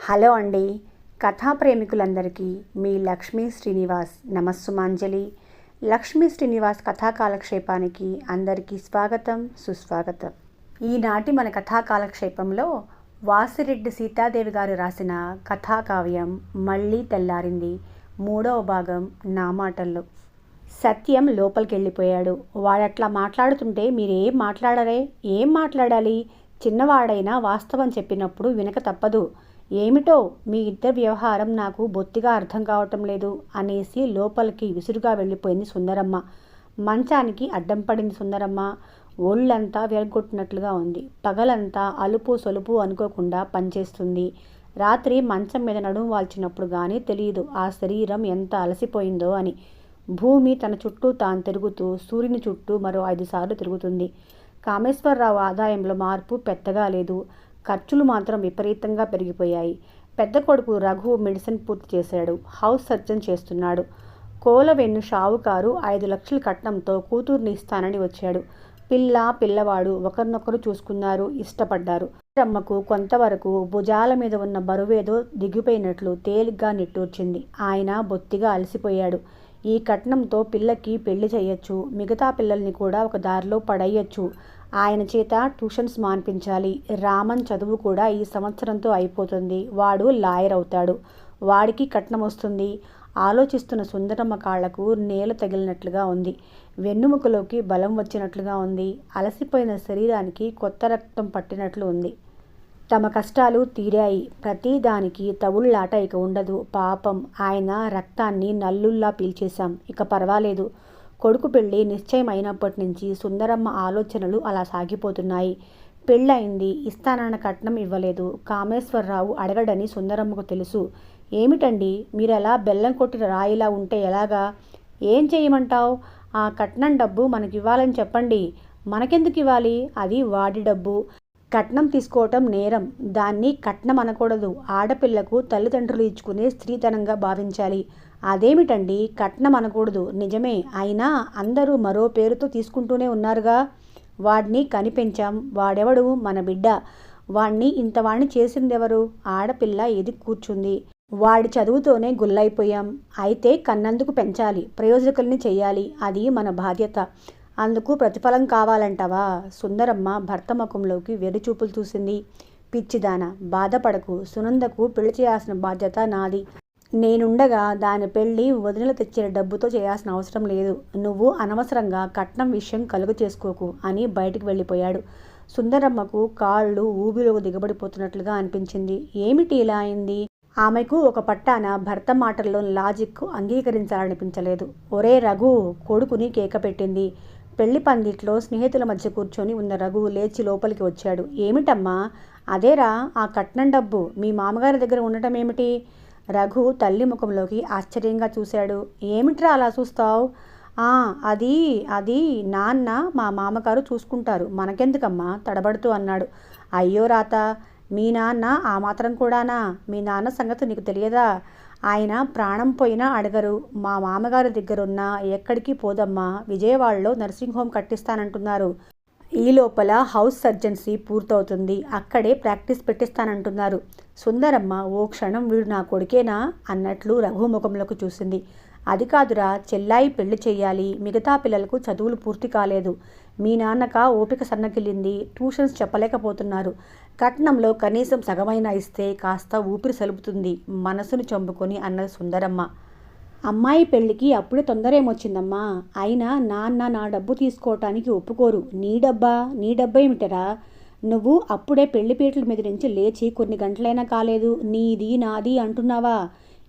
Hello అండి. కథా ప్రేమికులందరికీ మీ లక్ష్మీ శ్రీనివాస్ నమస్సుమాంజలి. లక్ష్మీ శ్రీనివాస్ కథా కాలక్షేపానికి అందరికీ స్వాగతం, సుస్వాగతం. ఈనాటి మన కథా కాలక్షేపంలో వాసిరెడ్డి సీతాదేవి గారు రాసిన కథాకావ్యం మళ్ళీ తెల్లారింది 3వ భాగం నా మాటల్లో. సత్యం లోపలికెళ్ళిపోయాడు. వాడట్లా మాట్లాడుతుంటే మీరేం మాట్లాడరే? ఏం మాట్లాడాలి? చిన్నవాడైనా వాస్తవం చెప్పినప్పుడు వినక తప్పదు. ఏమిటో మీ ఇద్దరి వ్యవహారం నాకు బొత్తిగా అర్థం కావటం లేదు అనేసి లోపలికి విసురుగా వెళ్ళిపోయింది సుందరమ్మ. మంచానికి అడ్డం పడింది సుందరమ్మ. ఒళ్ళంతా విరగొట్టినట్లుగా ఉంది. పగలంతా అలుపు సొలుపు అనుకోకుండా పనిచేస్తుంది. రాత్రి మంచం మీద నడుము వాల్చినప్పుడు కానీ తెలియదు ఆ శరీరం ఎంత అలసిపోయిందో అని. భూమి తన చుట్టూ తాను తిరుగుతూ సూర్యుని చుట్టూ మరో 5 సార్లు తిరుగుతుంది. కామేశ్వరరావు ఆదాయంలో మార్పు పెద్దగా లేదు. ఖర్చులు మాత్రం విపరీతంగా పెరిగిపోయాయి. పెద్ద కొడుకు రఘు మెడిసిన్ పూర్తి చేశాడు. హౌస్ సర్జన్ చేస్తున్నాడు. కోలవెన్ను షావుకారు 5 లక్షల కట్నంతో కూతుర్ని ఇస్తానని వచ్చాడు. పిల్లవాడు ఒకరినొకరు చూసుకున్నారు, ఇష్టపడ్డారు. అమ్మకు కొంతవరకు భుజాల మీద ఉన్న బరువేదో దిగిపోయినట్లు తేలిగ్గా నిట్టూర్చింది. ఆయన బొత్తిగా అలసిపోయాడు. ఈ కట్నంతో పిల్లకి పెళ్లి చేయొచ్చు, మిగతా పిల్లల్ని కూడా ఒక దారిలో పడేయచ్చు. ఆయన చేత ట్యూషన్స్ మాన్పించాలి. రామన్ చదువు కూడా ఈ సంవత్సరంతో అయిపోతుంది. వాడు లాయర్ అవుతాడు. వాడికి కట్నం వస్తుంది. ఆలోచిస్తున్న సుందరమ్మ కాళ్లకు నేల తగిలినట్లుగా ఉంది. వెన్నుముకలోకి బలం వచ్చినట్లుగా ఉంది. అలసిపోయిన శరీరానికి కొత్త రక్తం పట్టినట్లు ఉంది. తమ కష్టాలు తీరాయి. ప్రతిదానికి తవుళ్లాట ఇక ఉండదు. పాపం ఆయన రక్తాన్ని నల్లుల్లా పీల్చేశాం. ఇక పర్వాలేదు. కొడుకు పెళ్లి నిశ్చయం అయినప్పటి నుంచి సుందరమ్మ ఆలోచనలు అలా సాగిపోతున్నాయి. పెళ్ళయింది. ఇస్తానన్న కట్నం ఇవ్వలేదు. కామేశ్వరరావు అడగడని సుందరమ్మకు తెలుసు. ఏమిటండి మీరలా బెల్లం కొట్టిన రాయిలా ఉంటే ఎలాగా? ఏం చేయమంటావు? ఆ కట్నం డబ్బు మనకివ్వాలని చెప్పండి. మనకెందుకు ఇవ్వాలి? అది వాడి డబ్బు. కట్నం తీసుకోవటం నేరం. దాన్ని కట్నం అనకూడదు. ఆడపిల్లకు తల్లిదండ్రులు ఇచ్చుకునే స్త్రీధనంగా భావించాలి. అదేమిటండి కట్నం అనకూడదు? నిజమే. అయినా అందరూ మరో పేరుతో తీసుకుంటూనే ఉన్నారుగా. వాడిని కనిపెంచాం. వాడెవడు? మన బిడ్డ. వాణ్ణి ఇంతవాణ్ణి చేసిందెవరు? ఆడపిల్ల ఎదిగి కూర్చుంది. వాడి చదువుతోనే గుల్లైపోయాం. అయితే కన్నందుకు పెంచాలి, ప్రయోజకుల్ని చెయ్యాలి. అది మన బాధ్యత. అందుకు ప్రతిఫలం కావాలంటావా? సుందరమ్మ భర్త ముఖంలోకి వెర్రిచూపులు చూసింది. పిచ్చిదాన, బాధపడకు. సునందకు పెళ్లి చేయాల్సిన బాధ్యత నాది. నేనుండగా దాని పెళ్లి వదినలు తెచ్చిన డబ్బుతో చేయాల్సిన అవసరం లేదు. నువ్వు అనవసరంగా కట్నం విషయం కలుగు చేసుకోకు అని బయటికి వెళ్ళిపోయాడు. సుందరమ్మకు కాళ్ళు ఊబిలోకి దిగబడిపోతున్నట్లుగా అనిపించింది. ఏమిటి ఇలా అయింది? ఆమెకు ఒక పట్టాన భర్త మాటల్లోని లాజిక్ అంగీకరించాలనిపించలేదు. ఒరే రఘు! కొడుకుని కేక పెట్టింది. పెళ్లి పందిట్లో స్నేహితుల మధ్య కూర్చొని ఉన్న రఘు లేచి లోపలికి వచ్చాడు. ఏమిటమ్మా? అదేరా ఆ కట్నం డబ్బు మీ మామగారి దగ్గర ఉండటం ఏమిటి? రఘు తల్లి ముఖంలోకి ఆశ్చర్యంగా చూశాడు. ఏమిట్రా అలా చూస్తావు? అది అది నాన్న మా మామగారు చూసుకుంటారు. మనకెందుకమ్మా? తడబడుతూ అన్నాడు. అయ్యో రాత! మీ నాన్న ఆ మాత్రం కూడానా? మీ నాన్న సంగతి నీకు తెలియదా? ఆయన ప్రాణం పోయినా అడగరు. మా మామగారి దగ్గరున్నా ఎక్కడికి పోదమ్మా. విజయవాడలో నర్సింగ్ హోమ్ కట్టిస్తానంటున్నారు. ఈ లోపల హౌస్ సర్జన్సీ పూర్తవుతుంది. అక్కడే ప్రాక్టీస్ పెట్టిస్తానంటున్నారు. సుందరమ్మ ఓ క్షణం వీడు నా కొడుకేనా అన్నట్లు రఘు ముఖంలోకి చూసింది. అది కాదురా, చెల్లాయి పెళ్లి చెయ్యాలి. మిగతా పిల్లలకు చదువులు పూర్తి కాలేదు. మీ నాన్నక ఓపిక సన్నగిల్లింది. ట్యూషన్స్ చెప్పలేకపోతున్నారు. కట్నంలో కనీసం సగమైనా ఇస్తే కాస్త ఊపిరి సలుపుతుంది మనసును చంపుకొని అన్నది సుందరమ్మ. అమ్మాయి పెళ్ళికి అప్పుడే తొందర ఏమొచ్చిందమ్మా? అయినా నాన్న నా డబ్బు తీసుకోవటానికి ఒప్పుకోరు. నీ డబ్బా ఏమిటరా? నువ్వు అప్పుడే పెళ్లిపీటల మీద నుంచి లేచి కొన్ని గంటలైనా కాలేదు. నీది నాది అంటున్నావా?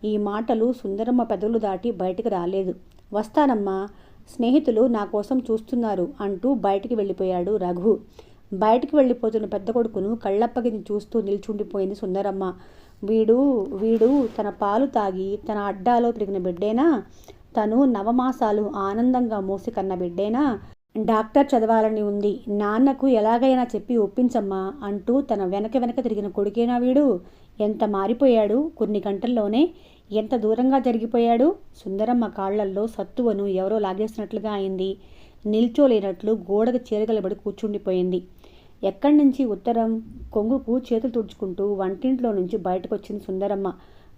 ఈ మాటలు సుందరమ్మ పెదవులు దాటి బయటికి రాలేదు. వస్తానమ్మా, స్నేహితులు నా కోసం చూస్తున్నారు అంటూ బయటికి వెళ్ళిపోయాడు రఘు. బయటికి వెళ్ళిపోతున్న పెద్ద కొడుకును కళ్ళప్పగిని చూస్తూ నిల్చుండిపోయింది సుందరమ్మ. వీడు తన పాలు తాగి తన అడ్డాలో తిరిగిన బిడ్డేనా? తను నవమాసాలు ఆనందంగా మోసి కన్న బిడ్డేనా? డాక్టర్ చదవాలని ఉంది. నాన్నకు ఎలాగైనా చెప్పి ఒప్పించమ్మా అంటూ తన వెనక తిరిగిన కొడుకేనా వీడు? ఎంత మారిపోయాడు! కొన్ని గంటల్లోనే ఎంత దూరంగా జరిగిపోయాడు! సుందరమ్మ కాళ్లల్లో సత్తువను ఎవరో లాగేసినట్లుగా అయింది. నిల్చోలేనట్లు గోడకు చేరగలబడి కూర్చుండిపోయింది. ఎక్కడి నుంచి ఉత్తరం? కొంగుకు చేతులు తుడుచుకుంటూ వంటింట్లో నుంచి బయటకొచ్చింది సుందరమ్మ.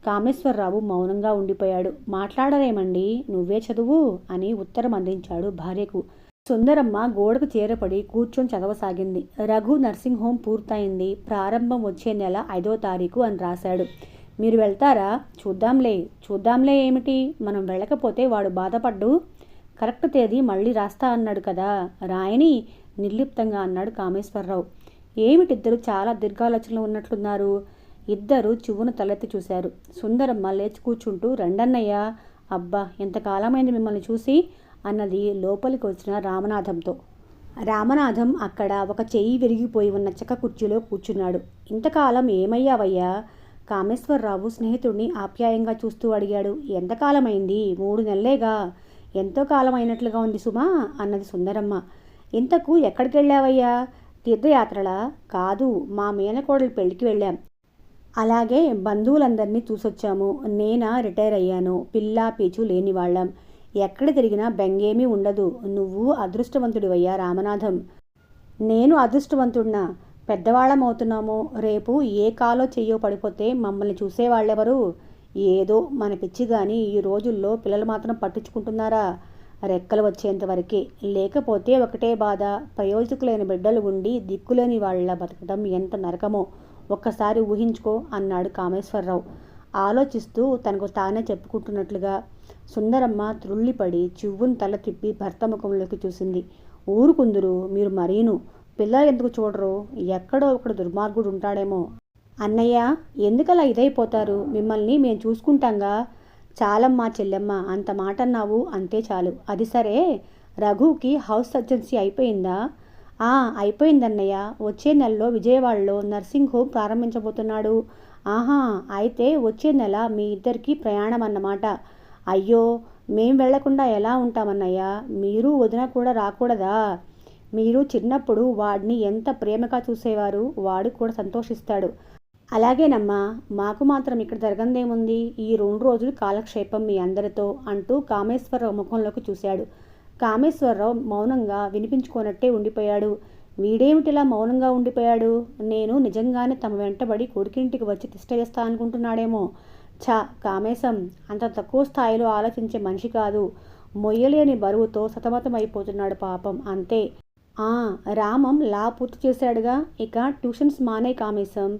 కామేశ్వరరావు మౌనంగా ఉండిపోయాడు. మాట్లాడరేమండి, నువ్వే చదువు అని ఉత్తరం అందించాడు భార్యకు. సుందరమ్మ గోడకు చేరపడి కూర్చొని చదవసాగింది. రఘు నర్సింగ్ హోం పూర్తయింది. ప్రారంభం వచ్చే నెల 5వ తారీఖు అని రాశాడు. మీరు వెళ్తారా? చూద్దాంలే ఏమిటి, మనం వెళ్ళకపోతే వాడు బాధపడ్డు. కరెక్ట్ తేదీ మళ్ళీ రాస్తా అన్నాడు కదా. రాయని నిర్లిప్తంగా అన్నాడు కామేశ్వరరావు. ఏమిటిద్దరు చాలా దీర్ఘాలోచనలు ఉన్నట్లున్నారు. ఇద్దరు చివ్వున తలెత్తి చూశారు. సుందరమ్మ లేచి కూర్చుంటూ, రండన్నయ్య. అబ్బా, ఎంతకాలమైంది మిమ్మల్ని చూసి అన్నది లోపలికి వచ్చిన రామనాథంతో. రామనాథం అక్కడ ఒక చెయ్యి విరిగిపోయి ఉన్న చెక్క కుర్చీలో కూర్చున్నాడు. ఇంతకాలం ఏమయ్యావయ్యా? కామేశ్వరరావు స్నేహితుడిని ఆప్యాయంగా చూస్తూ అడిగాడు. ఎంతకాలమైంది? 3 నెలలేగా. ఎంతో కాలం అయినట్లుగా ఉంది సుమా అన్నది సుందరమ్మ. ఇంతకు ఎక్కడికి వెళ్ళావయ్యా? తీర్థయాత్రలా? కాదు, మా మేనకోడలి పెళ్ళికి వెళ్ళాం. అలాగే బంధువులందరినీ చూసొచ్చాము. నేనా రిటైర్ అయ్యాను. పిల్లా పీచు లేని వాళ్ళం. ఎక్కడ తిరిగినా బెంగేమీ ఉండదు. నువ్వు అదృష్టవంతుడివయ్యా రామనాథం. నేను అదృష్టవంతుడినా? పెద్దవాళ్ళమవుతున్నాము. రేపు ఏ కాలో చెయ్యో పడిపోతే మమ్మల్ని చూసేవాళ్ళెవరు? ఏదో మన పిచ్చి గాని ఈ రోజుల్లో పిల్లలు మాత్రం పట్టించుకుంటున్నారా? రెక్కలు వచ్చేంతవరకే. లేకపోతే ఒకటే బాధ, ప్రయోజకులైన బిడ్డలు ఉండి దిక్కులేని వాళ్ళ బతకడం ఎంత నరకమో ఒక్కసారి ఊహించుకో అన్నాడు కామేశ్వరరావు ఆలోచిస్తూ తనకు తానే చెప్పుకుంటున్నట్లుగా. సుందరమ్మ త్రుళ్ళిపడి చివ్వును తల తిప్పి భర్త ముఖంలోకి చూసింది. ఊరుకుందురు మీరు మరీను. పిల్లలు ఎందుకు చూడరు? ఎక్కడో ఒకడు దుర్మార్గుడు ఉంటాడేమో. అన్నయ్య, ఎందుకలా ఇదైపోతారు? మిమ్మల్ని మేము చూసుకుంటాంగా. చాలమ్మా చెల్లెమ్మ, అంత మాట అన్నావు, అంతే చాలు. అది సరే, రఘుకి హౌస్ సర్జన్సీ అయిపోయిందా? అయిపోయిందన్నయ్య. వచ్చే నెలలో విజయవాడలో నర్సింగ్ హోమ్ ప్రారంభించబోతున్నాడు. ఆహా, అయితే వచ్చే నెల మీ ఇద్దరికీ ప్రయాణం అన్నమాట. అయ్యో, మేం వెళ్లకుండా ఎలా ఉంటామన్నయ్య? మీరు వదిన కూడా రాకూడదా? మీరు చిన్నప్పుడు వాడిని ఎంత ప్రేమగా చూసేవారు. వాడు కూడా సంతోషిస్తాడు. అలాగేనమ్మా, మాకు మాత్రం ఇక్కడ జరగందేముంది. ఈ 2 రోజులు కాలక్షేపం మీ అందరితో అంటూ కామేశ్వరరావు ముఖంలోకి చూశాడు. కామేశ్వరరావు మౌనంగా వినిపించుకోనట్టే ఉండిపోయాడు. వీడేమిటిలా మౌనంగా ఉండిపోయాడు? నేను నిజంగానే తమ వెంటబడి కొడుకింటికి వచ్చి తిష్ట చేస్తా అనుకుంటున్నాడేమో. కామేశం అంత తక్కువ స్థాయిలో ఆలోచించే మనిషి కాదు. మొయ్యలేని బరువుతో సతమతమైపోతున్నాడు పాపం, అంతే. రామం లా పూర్తి చేశాడుగా. ఇక ట్యూషన్స్ మానే కామేశం.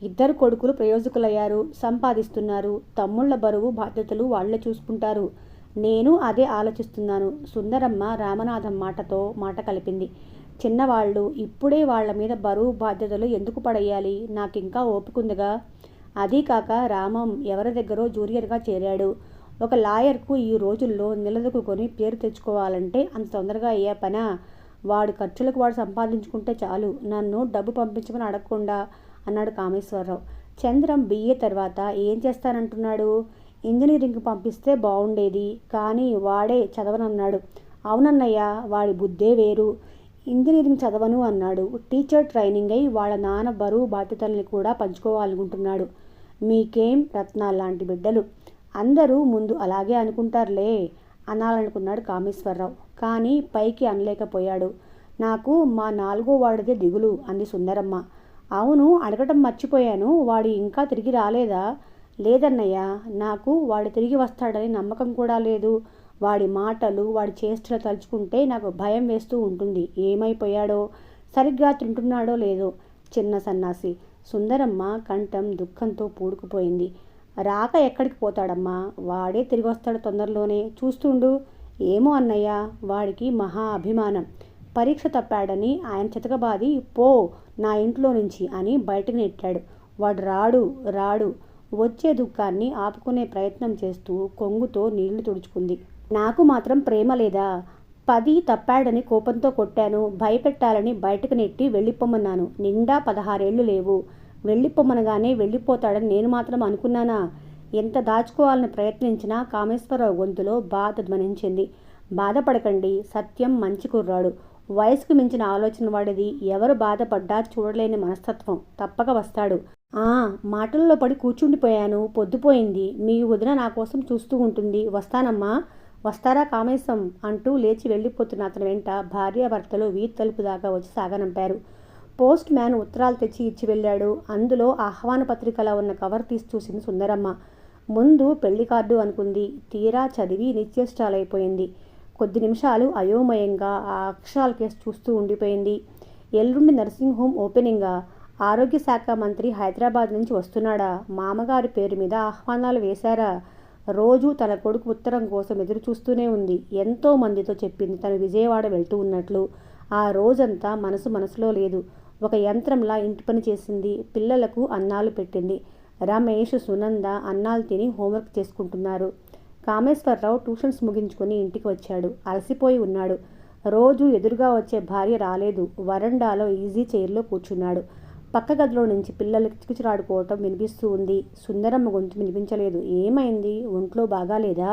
2 కొడుకులు ప్రయోజకులయ్యారు, సంపాదిస్తున్నారు. తమ్ముళ్ల బరువు బాధ్యతలు వాళ్లే చూసుకుంటారు. నేను అదే ఆలోచిస్తున్నాను. సుందరమ్మ రామనాథం మాటతో మాట కలిపింది. చిన్నవాళ్ళు ఇప్పుడే వాళ్ల మీద బరువు బాధ్యతలు ఎందుకు పడేయాలి? నాకింకా ఓపికందిగా. అదీ కాక రామం ఎవరి దగ్గరో జూనియర్గా చేరాడు. ఒక లాయర్కు ఈ రోజుల్లో నిలదొక్కుని పేరు తెచ్చుకోవాలంటే అంత తొందరగా అయ్యే పనా? వాడు ఖర్చులకు వాడు సంపాదించుకుంటే చాలు, నన్ను డబ్బు పంపించమని అడగకుండా అన్నాడు కామేశ్వరరావు. చంద్రం BA తర్వాత ఏం చేస్తానంటున్నాడు? ఇంజనీరింగ్ పంపిస్తే బాగుండేది, కానీ వాడే చదవనన్నాడు. అవునన్నయ్య, వాడి బుద్ధే వేరు. ఇంజనీరింగ్ చదవను అన్నాడు. టీచర్ ట్రైనింగ్ అయి వాళ్ళ నాన్న బరువు బాధ్యతల్ని కూడా పంచుకోవాలనుకుంటున్నాడు. మీకేం రత్నాల్లాంటి బిడ్డలు. అందరూ ముందు అలాగే అనుకుంటారులే అనాలనుకున్నాడు కామేశ్వరరావు. కానీ పైకి అనలేకపోయాడు. నాకు మా 4వ వాడిదే దిగులు అంది సుందరమ్మ. అవును, అడగటం మర్చిపోయాను. వాడు ఇంకా తిరిగి రాలేదా? లేదన్నయ్య, నాకు వాడు తిరిగి వస్తాడని నమ్మకం కూడా లేదు. వాడి మాటలు, వాడి చేష్టలు తలుచుకుంటే నాకు భయం వేస్తూ ఉంటుంది. ఏమైపోయాడో, సరిగ్గా తింటున్నాడో లేదో. చిన్న సన్నాసి. సుందరమ్మ కంఠం దుఃఖంతో పూడుకుపోయింది. రాక ఎక్కడికి పోతాడమ్మా? వాడే తిరిగి వస్తాడు తొందరలోనే, చూస్తుండు. ఏమో అన్నయ్య, వాడికి మహా అభిమానం. పరీక్ష తప్పాడని ఆయన చితకబాది పో నా ఇంట్లో నుంచి అని బయటకు నెట్టాడు. వాడు రాడు. వచ్చే దుఃఖాన్ని ఆపుకునే ప్రయత్నం చేస్తూ కొంగుతో నీళ్లు తుడుచుకుంది. నాకు మాత్రం ప్రేమ లేదా? 10 తప్పాడని కోపంతో కొట్టాను. భయపెట్టాలని బయటకు నెట్టి వెళ్ళిపోమన్నాను. నిండా 16 ఏళ్ళు లేవు. వెళ్ళిపోమనగానే వెళ్ళిపోతాడని నేను మాత్రం అనుకున్నానా? ఎంత దాచుకోవాలని ప్రయత్నించినా కామేశ్వరరావు గొంతులో బాధ ధ్వనించింది. బాధపడకండి, సత్యం మంచి కుర్రాడు. వయసుకు మించిన ఆలోచన వాడిది. ఎవరు బాధపడ్డా చూడలేని మనస్తత్వం. తప్పక వస్తాడు. మాటల్లో పడి కూర్చుండిపోయాను. పొద్దుపోయింది. మీ వదిన నా కోసం చూస్తూ ఉంటుంది. వస్తానమ్మా. వస్తారా కామేశం అంటూ లేచి వెళ్ళిపోతున్న అతని వెంట భార్యాభర్తలు వీధి తలుపు దాకా వచ్చి సాగనంపారు. పోస్ట్ మ్యాన్ ఉత్తరాలు తెచ్చి ఇచ్చి వెళ్ళాడు. అందులో ఆహ్వాన పత్రికలా ఉన్న కవర్ తీసి చూసింది సుందరమ్మ. ముందు పెళ్లి కార్డు అనుకుంది. తీరా చదివి నిశ్చేష్టాలైపోయింది. కొద్ది నిమిషాలు అయోమయంగా ఆ అక్షరాల కేసు చూస్తూ ఉండిపోయింది. ఎల్లుండి నర్సింగ్ హోమ్ ఓపెనింగా? ఆరోగ్య శాఖ మంత్రి హైదరాబాద్ నుంచి వస్తున్నాడా? మామగారి పేరు మీద ఆహ్వానాలు వేశారా? రోజు తన కొడుకు ఉత్తరం కోసం ఎదురు చూస్తూనే ఉంది. ఎంతో మందితో చెప్పింది తను విజయవాడ వెళ్తూ ఉన్నట్లు. ఆ రోజంతా మనసులో లేదు. ఒక యంత్రంలా ఇంటి పని చేసింది. పిల్లలకు అన్నాలు పెట్టింది. రమేష్, సునంద అన్నాలు తిని హోంవర్క్ చేసుకుంటున్నారు. కామేశ్వరరావు ట్యూషన్స్ ముగించుకొని ఇంటికి వచ్చాడు. అలసిపోయి ఉన్నాడు. రోజు ఎదురుగా వచ్చే భార్య రాలేదు. వరండాలో ఈజీ చైర్లో కూర్చున్నాడు. పక్క గదిలో నుంచి పిల్లలు కిచకిచలాడుకోవటం వినిపిస్తూ ఉంది. సుందరమ్మ గొంతు వినిపించలేదు. ఏమైంది? ఒంట్లో బాగాలేదా?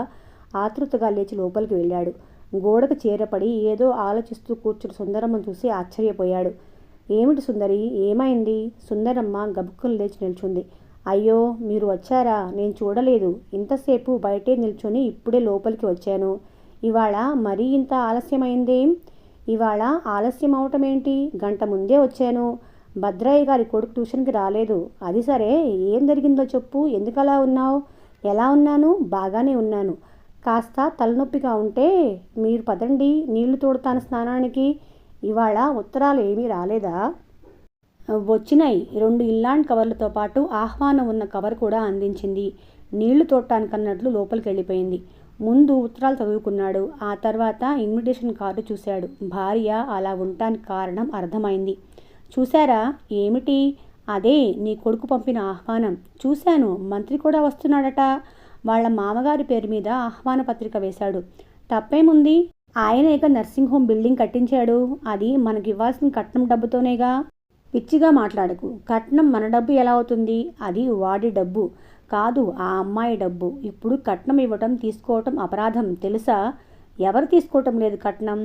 ఆతృతగా లేచి లోపలికి వెళ్ళాడు. గోడకు చేరపడి ఏదో ఆలోచిస్తూ కూర్చుని సుందరమ్మను చూసి ఆశ్చర్యపోయాడు. ఏమిటి సుందరి, ఏమైంది? సుందరమ్మ గబుక్కులు లేచి నిల్చుంది. అయ్యో, మీరు వచ్చారా? నేను చూడలేదు. ఇంతసేపు బయటే నిల్చొని ఇప్పుడే లోపలికి వచ్చాను. ఇవాళ మరీ ఇంత ఆలస్యమైందేం? ఇవాళ ఆలస్యం అవటమేంటి? గంట ముందే వచ్చాను. భద్రయ్య గారి కొడుకు ట్యూషన్కి రాలేదు. అది సరే, ఏం జరిగిందో చెప్పు. ఎందుకలా ఉన్నావు? ఎలా ఉన్నాను? బాగానే ఉన్నాను. కాస్త తలనొప్పిగా ఉంటే మీరు పదండి, నీళ్లు తోడుతాను స్నానానికి. ఇవాళ ఉత్తరాలు ఏమీ రాలేదా? వచ్చినాయి. 2 ఇన్లాండ్ కవర్లతో పాటు ఆహ్వానం ఉన్న కవర్ కూడా అందించింది. నీళ్లు తోడటానికన్నట్లు లోపలికి వెళ్ళిపోయింది. ముందు ఉత్తరాలు చదువుకున్నాడు. ఆ తర్వాత ఇన్విటేషన్ కార్డు చూశాడు. భార్య అలా ఉండటానికి కారణం అర్థమైంది. చూశారా? ఏమిటి? అదే నీ కొడుకు పంపిన ఆహ్వానం. చూశాను. మంత్రి కూడా వస్తున్నాడట. వాళ్ళ మామగారి పేరు మీద ఆహ్వాన పత్రిక వేశాడు. తప్పేముంది? ఆయనేగా నర్సింగ్ హోమ్ బిల్డింగ్ కట్టించాడు. అది మనకి ఇవ్వాల్సిన కట్నం డబ్బుతోనేగా. పిచ్చిగా మాట్లాడకు. కట్నం మన డబ్బు ఎలా అవుతుంది? అది వాడి డబ్బు కాదు, ఆ అమ్మాయి డబ్బు. ఇప్పుడు కట్నం ఇవ్వటం తీసుకోవటం అపరాధం తెలుసా? ఎవరు తీసుకోవటం లేదు కట్నం?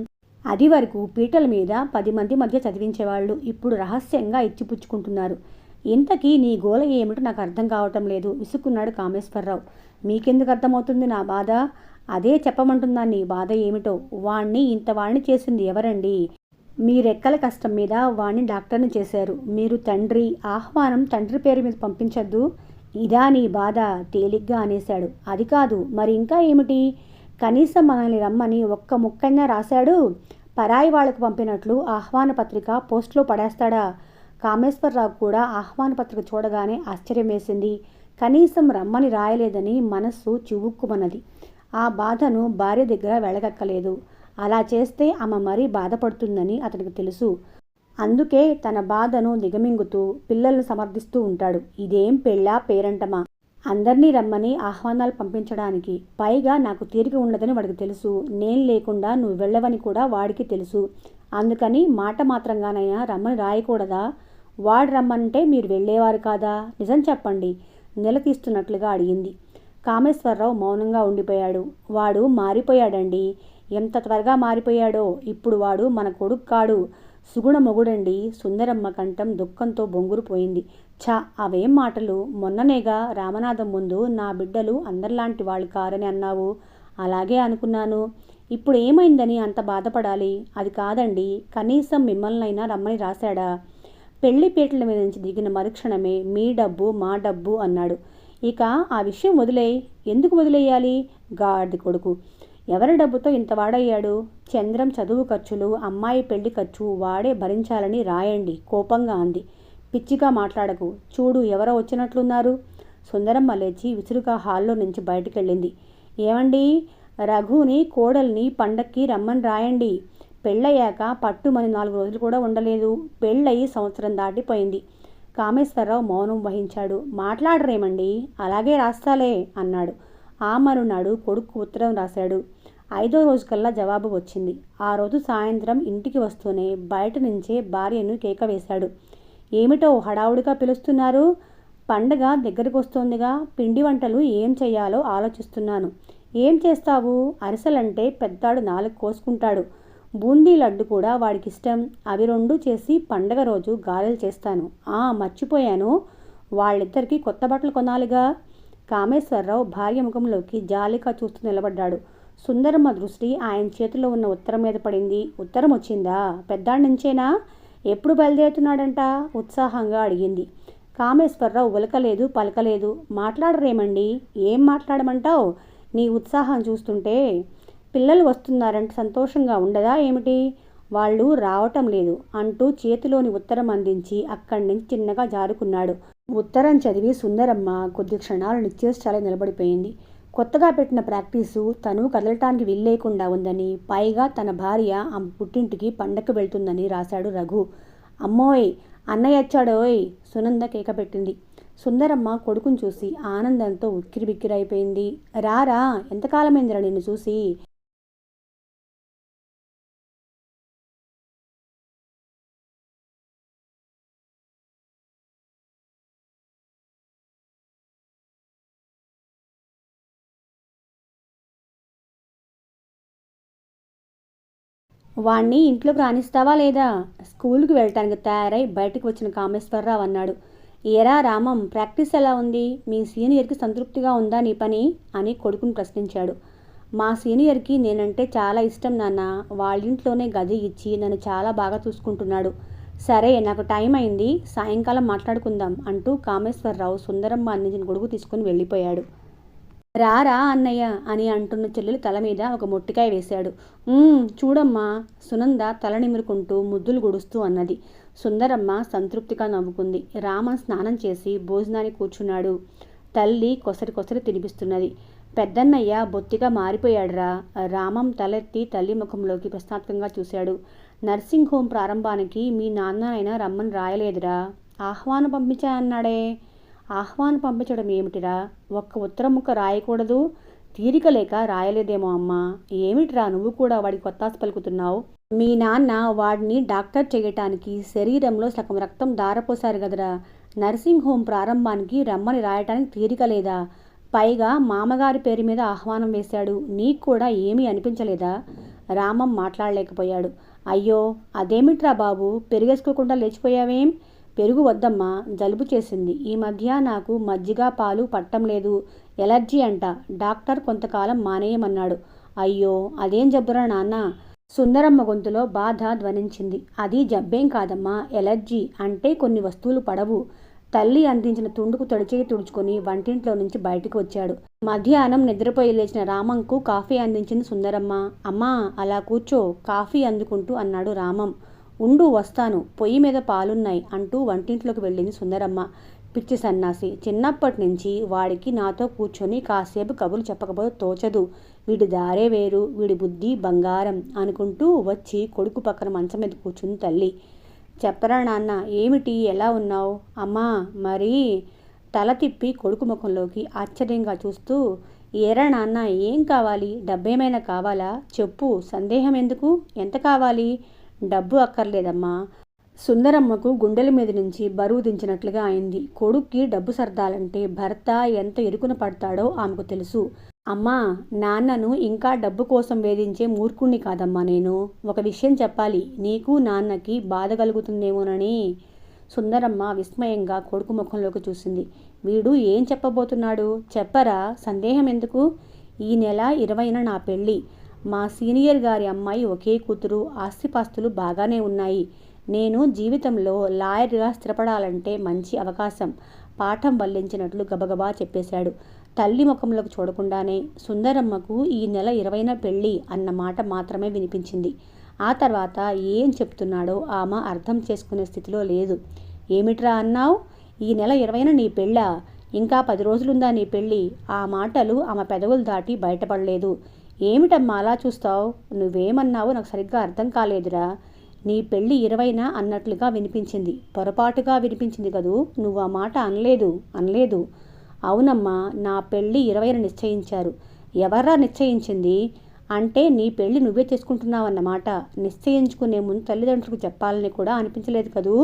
అది వరకు పీటల మీద 10 మంది మధ్య చదివించేవాళ్ళు. ఇప్పుడు రహస్యంగా ఇచ్చిపుచ్చుకుంటున్నారు. ఇంతకీ నీ గోల ఏమిటో నాకు అర్థం కావటం లేదు విసుక్కున్నాడు కామేశ్వరరావు. మీకెందుకు అర్థమవుతుంది నా బాధ? అదే చెప్పమంటున్నాను నీ బాధ ఏమిటో. వాణ్ణి చేసింది ఎవరండి? మీరెక్కల కష్టం మీద వాణ్ణి డాక్టర్ని చేశారు. మీరు తండ్రి. ఆహ్వానం తండ్రి పేరు మీద పంపించద్దు. ఇదా నీ బాధ? తేలిగ్గా అనేశాడు. అది కాదు, మరి ఇంకా ఏమిటి? కనీసం మనల్ని రమ్మని ఒక్క ముక్కైనా రాశాడు? పరాయి వాళ్లకు పంపినట్లు ఆహ్వాన పత్రిక పోస్ట్లో పడేస్తాడా? కామేశ్వరరావు కూడా ఆహ్వాన పత్రిక చూడగానే ఆశ్చర్యం వేసింది. కనీసం రమ్మని రాయలేదని మనస్సు చివుక్కుమన్నది. ఆ బాధను భార్య దగ్గర వెళ్ళగక్కలేదు. అలా చేస్తే ఆమె మరీ బాధపడుతుందని అతనికి తెలుసు. అందుకే తన బాధను దిగమింగుతూ పిల్లలను సమర్థిస్తూ ఉంటాడు. ఇదేం పెళ్ళా పేరంటమా? అందర్నీ రమ్మని ఆహ్వానాలు పంపించడానికి. పైగా నాకు తీరిక ఉండదని వాడికి తెలుసు. నేను లేకుండా నువ్వు వెళ్ళవని కూడా వాడికి తెలుసు. అందుకని మాట మాత్రంగానైనా రమ్మని రాయకూడదా? వాడు రమ్మంటే మీరు వెళ్ళేవారు కాదా? నిజం చెప్పండి, నిలదీస్తున్నట్లుగా అడిగింది. కామేశ్వరరావు మౌనంగా ఉండిపోయాడు. వాడు మారిపోయాడండి. ఎంత త్వరగా మారిపోయాడో. ఇప్పుడు వాడు మన కొడుకు కాడు, సుగుణ మొగుడండి. సుందరమ్మ కంఠం దుఃఖంతో బొంగురుపోయింది. ఛ, అవేం మాటలు? మొన్ననేగా రామనాథం ముందు నా బిడ్డలు అందరిలాంటి వాళ్ళు కారని అన్నావు. అలాగే అనుకున్నాను. ఇప్పుడు ఏమైందని అంత బాధపడాలి? అది కాదండి, కనీసం మిమ్మల్నైనా రమ్మని రాశాడా? పెళ్లి పీటల మీద నుంచి దిగిన మరుక్షణమే మీ డబ్బు మా డబ్బు అన్నాడు. ఇక ఆ విషయం వదిలేయ్. ఎందుకు వదిలేయాలి? గాడిద కొడుకు. ఎవరి డబ్బుతో ఇంత వాడయ్యాడు? చంద్రం చదువు ఖర్చులు, అమ్మాయి పెళ్లి ఖర్చు వాడే భరించాలని రాయండి కోపంగా అంది. పిచ్చిగా మాట్లాడకు. చూడు ఎవరో వచ్చినట్లున్నారు. సుందరమ్మ లేచి విసురుగా హాల్లో నుంచి బయటికెళ్ళింది. ఏమండి, రఘుని కోడల్ని పండక్కి రమ్మని రాయండి. పెళ్ళయ్యాక పట్టుమని 4 రోజులు కూడా ఉండలేదు. పెళ్ళయి సంవత్సరం దాటిపోయింది. కామేశ్వరరావు మౌనం వహించాడు. మాట్లాడరేమండి? అలాగే రాస్తాలే అన్నాడు. ఆ మరునాడు కొడుకు ఉత్తరం రాశాడు. 5వ రోజుకల్లా జవాబు వచ్చింది. ఆ రోజు సాయంత్రం ఇంటికి వస్తూనే బయట నుంచే భార్యను కేక వేశాడు. ఏమిటో హడావుడిగా పిలుస్తున్నారు? పండగ దగ్గరికి వస్తోందిగా. పిండి వంటలు ఏం చెయ్యాలో ఆలోచిస్తున్నాను. ఏం చేస్తావు? అరిసెలంటే పెద్దాడు 4 కోసుకుంటాడు. బూందీ లడ్డు కూడా వాడికిష్టం. అవి 2 చేసి పండగ రోజు గారెలు చేస్తాను. మర్చిపోయాను, వాళ్ళిద్దరికీ కొత్త బట్టలు కొనాలిగా. కామేశ్వరరావు భార్య ముఖంలోకి జాలిగా చూస్తూ నిలబడ్డాడు. సుందరమ్మ దృష్టి ఆయన చేతిలో ఉన్న ఉత్తరం మీద పడింది. ఉత్తరం వచ్చిందా? పెద్దాడి నుంచేనా? ఎప్పుడు బయలుదేరుతున్నాడంట? ఉత్సాహంగా అడిగింది. కామేశ్వరరావు ఉలకలేదు పలకలేదు. మాట్లాడరేమండి? ఏం మాట్లాడమంటావు? నీ ఉత్సాహం చూస్తుంటే. పిల్లలు వస్తున్నారంటే సంతోషంగా ఉండదా ఏమిటి? వాళ్ళు రావటం లేదు అంటూ చేతిలోని ఉత్తరం అందించి అక్కడి నుంచి చిన్నగా జారుకున్నాడు. ఉత్తరం చదివి సుందరమ్మ కొద్ది క్షణాలు నిశ్చేష్టాలే నిలబడిపోయింది. కొత్తగా పెట్టిన ప్రాక్టీసు తను కదలటానికి వీల్లేకుండా ఉందని, పైగా తన భార్య ఆమె పుట్టింటికి పండక్కు వెళ్తుందని రాశాడు రఘు. అమ్మోయ్, అన్నయ్య వచ్చాడోయ్! సునంద కేక పెట్టింది. సుందరమ్మ కొడుకుని చూసి ఆనందంతో ఉక్కిరిబిక్కిరైపోయింది. రారా, ఎంతకాలమైందిరా నిన్ను చూసి? వాణ్ణి ఇంట్లోకి రానిస్తావా లేదా? స్కూలుకి వెళ్ళటానికి తయారై బయటికి వచ్చిన కామేశ్వరరావు అన్నాడు. ఏరా రామం, ప్రాక్టీస్ ఎలా ఉంది? మీ సీనియర్కి సంతృప్తిగా ఉందా నీ పని అని కొడుకుని ప్రశ్నించాడు. మా సీనియర్కి నేనంటే చాలా ఇష్టం నాన్న. వాళ్ళింట్లోనే గది ఇచ్చి నన్ను చాలా బాగా చూసుకుంటున్నాడు. సరే, నాకు టైం అయింది, సాయంకాలం మాట్లాడుకుందాం అంటూ కామేశ్వరరావు సుందరమ్మ అందించిన గొడుగు తీసుకుని వెళ్ళిపోయాడు. రారా అన్నయ్య అని అంటున్న చెల్లెలు తల మీద ఒక మొట్టికాయ వేశాడు. చూడమ్మా, సునంద తల నిమురుకుంటూ ముద్దులు గుడుస్తూ అన్నది. సుందరమ్మ సంతృప్తిగా నవ్వుకుంది. రామన్ స్నానం చేసి భోజనానికి కూర్చున్నాడు. తల్లి కొసరి కొసరి తినిపిస్తున్నది. పెద్దన్నయ్య బొత్తిగా మారిపోయాడురా. రామం తలెత్తి తల్లి ముఖంలోకి ప్రశ్నాత్మకంగా చూశాడు. నర్సింగ్ హోం ప్రారంభానికి మీ నాన్ననైనా రమ్మని రాయలేదురా. ఆహ్వానం పంపించా అన్నాడే. ఆహ్వానం పంపించడం ఏమిటిరా? ఒక్క ఉత్తరం ముక్క రాయకూడదు? తీరిక లేక రాయలేదేమో అమ్మా. ఏమిటిరా నువ్వు కూడా వాడికి కొత్తాసు పలుకుతున్నావు? మీ నాన్న వాడిని డాక్టర్ చేయటానికి శరీరంలో సగం రక్తం దారపోశారు కదరా. నర్సింగ్ హోం ప్రారంభానికి రమ్మని రాయటానికి తీరిక లేదా? పైగా మామగారి పేరు మీద ఆహ్వానం వేశాడు. నీకు కూడా ఏమీ అనిపించలేదా? రామం మాట్లాడలేకపోయాడు. అయ్యో, అదేమిట్రా బాబు, పెరిగేసుకోకుండా లేచిపోయావేం? పెరుగు వద్దమ్మా, జలుబు చేసింది. ఈ మధ్య నాకు మజ్జిగ పాలు పట్టం లేదు. ఎలర్జీ అంట. డాక్టర్ కొంతకాలం మానేయమన్నాడు. అయ్యో, అదేం జబ్బురా నాన్న? సుందరమ్మ గొంతులో బాధ ధ్వనించింది. అది జబ్బేం కాదమ్మా, ఎలర్జీ. అంటే కొన్ని వస్తువులు పడవు. తల్లి అందించిన తుండుకు తొడిచేయి తుడుచుకొని వంటింట్లో నుంచి బయటికి వచ్చాడు. మధ్యాహ్నం నిద్రపోయి లేచిన రామంకు కాఫీ అందించింది సుందరమ్మ. అమ్మా, అలా కూర్చో, కాఫీ అందుకుంటూ అన్నాడు రామం. ఉండు, వస్తాను, పొయ్యి మీద పాలున్నాయి అంటూ వంటింట్లోకి వెళ్ళింది సుందరమ్మ. పిచ్చి సన్నాసి, చిన్నప్పటి నుంచి వాడికి నాతో కూర్చొని కాసేపు కబుర్లు చెప్పకపోతే తోచదు. వీడి దారే వేరు, వీడి బుద్ధి బంగారం అనుకుంటూ వచ్చి కొడుకు పక్కన మంచం మీద కూర్చుంది తల్లి. చెప్పరా నాన్న, ఏమిటి, ఎలా ఉన్నావు? అమ్మా, మరి? తల తిప్పి కొడుకు ముఖంలోకి ఆశ్చర్యంగా చూస్తూ, ఏరా నాన్న, ఏం కావాలి? డబ్బేమైనా కావాలా? చెప్పు, సందేహం ఎందుకు? ఎంత కావాలి? డబ్బు అక్కర్లేదమ్మా. సుందరమ్మకు గుండెల మీద నుంచి బరువు దించినట్లుగా అయింది. కొడుక్కి డబ్బు సర్దాలంటే భర్త ఎంత ఇరుకున పడతాడో ఆమెకు తెలుసు. అమ్మా, నాన్నను ఇంకా డబ్బు కోసం వేధించే మూర్ఖుణ్ణి కాదమ్మా నేను. ఒక విషయం చెప్పాలి, నీకు నాన్నకి బాధ కలుగుతుందేమోనని. సుందరమ్మ విస్మయంగా కొడుకు ముఖంలోకి చూసింది. వీడు ఏం చెప్పబోతున్నాడు? చెప్పరా, సందేహం ఎందుకు? ఈ నెల 20న నా పెళ్ళి. మా సీనియర్ గారి అమ్మాయి ఒకే కూతురు. ఆస్తిపాస్తులు బాగానే ఉన్నాయి. నేను జీవితంలో లాయర్గా స్థిరపడాలంటే మంచి అవకాశం. పాఠం వల్లించినట్లు గబగబా చెప్పేశాడు. తల్లి ముఖంలోకి చూడకుండానే సుందరమ్మకు ఈ నెల 20న పెళ్ళి అన్న మాట మాత్రమే వినిపించింది. ఆ తర్వాత ఏం చెప్తున్నాడో ఆమె అర్థం చేసుకునే స్థితిలో లేదు. ఏమిట్రా అన్నావు? ఈ నెల 20న నీ పెళ్ళా? ఇంకా 10 రోజులుందా నీ పెళ్ళి? ఆ మాటలు ఆమె పెదవులు దాటి బయటపడలేదు. ఏమిటమ్మా అలా చూస్తావు? నువ్వేమన్నావో నాకు సరిగ్గా అర్థం కాలేదురా. నీ పెళ్ళి 20న అన్నట్లుగా వినిపించింది. పొరపాటుగా వినిపించింది కదూ. నువ్వు ఆ మాట అనలేదు. అవునమ్మా, నా పెళ్ళి 20న నిశ్చయించారు. ఎవర్రా నిశ్చయించింది? అంటే నీ పెళ్ళి నువ్వే చేసుకుంటున్నావన్నమాట. నిశ్చయించుకునే ముందు తల్లిదండ్రులకు చెప్పాలని కూడా అనిపించలేదు కదూ.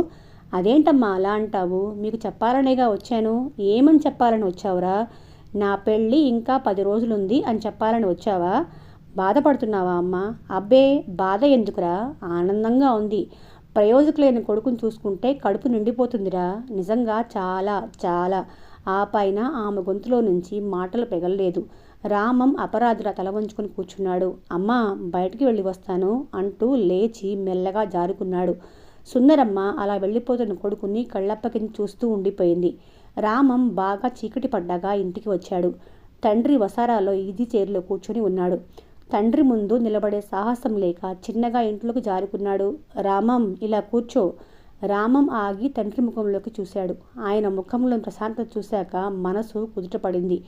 అదేంటమ్మా అలా అంటావు? మీకు చెప్పాలనేగా వచ్చాను. ఏమని చెప్పాలని వచ్చావురా? నా పెళ్ళి ఇంకా 10 రోజులుంది అని చెప్పాలని వచ్చావా? బాధపడుతున్నావా అమ్మా? అబ్బే, బాధ ఎందుకురా, ఆనందంగా ఉంది. ప్రయోజకులైన కొడుకుని చూసుకుంటే కడుపు నిండిపోతుందిరా. నిజంగా చాలా చాలా. ఆ పైన ఆమె గొంతులో నుంచి మాటలు పెగల్లేదు. రామం అపరాధుల తల వంచుకొని కూర్చున్నాడు. అమ్మా, బయటికి వెళ్ళి వస్తాను అంటూ లేచి మెల్లగా జారుకున్నాడు. సుందరమ్మ అలా వెళ్ళిపోతున్న కొడుకుని కళ్ళప్పకించి చూస్తూ ఉండిపోయింది. రామం బాగా చీకటి పడ్డాక ఇంటికి వచ్చాడు. తండ్రి వసారాలో ఈజీ చైర్లో కూర్చొని ఉన్నాడు. తండ్రి ముందు నిలబడే సాహసం లేక చిన్నగా ఇంట్లోకి జారుకున్నాడు. రామం, ఇలా కూర్చో. రామం ఆగి తండ్రి ముఖంలోకి చూశాడు. ఆయన ముఖంలో ప్రశాంతత చూశాక మనసు కుదుటపడింది.